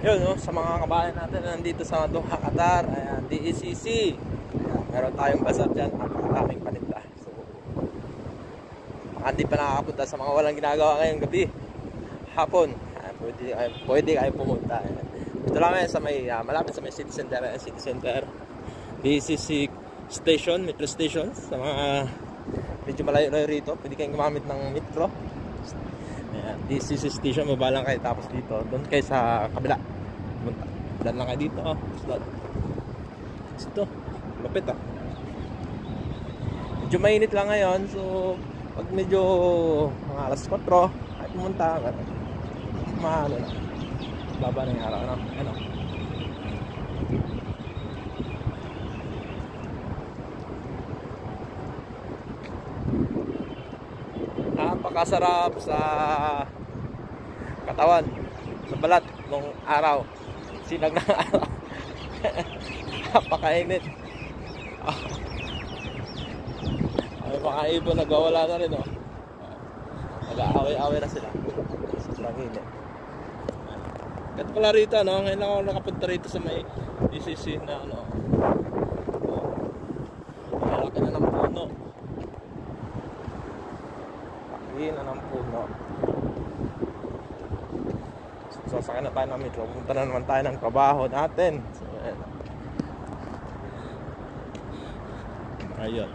Yun, no, sa mga kabayan natin na nandito sa Doha, Qatar, ayan, DECC. Ayan, meron tayong bazar dyan, napakaraming paninda. So, hindi pa nakakapunta sa mga walang ginagawa ngayong gabi, hapon, ayan, pwede kayo pumunta. Ayan. Ito lang sa may, malapit sa may city center, DECC station, metro station. Sa mga medyo malayo-layo rito, pwede kayong gumamit ng metro. Ayan, DECC station, baba lang kayo, tapos dito, doon kayo sa kabila. Dan lang kayo dito, ito, lapit medyo mainit lang ngayon, so pag medyo mga alas 4 ay pumunta ka, maano na, baba na yung araw, ano. Napakasarap sa katawan, sa balat ng araw, sinag ng araw. Napakainit. Ay, mga ibon nagwawala na rin, nag-aaway-aaway na sila. Sobrang init. Kat pala rito, ngayon lang ako nakapunta rito sa may DCC na malaki na ng puno. Laki na ng puno. Sasakyan na tayo ng metro. Pumunta na naman tayo ng trabaho natin. So, ayun.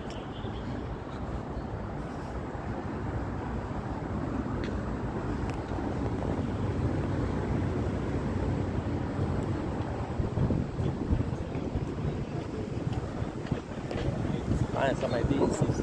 Ayan sa may DECC.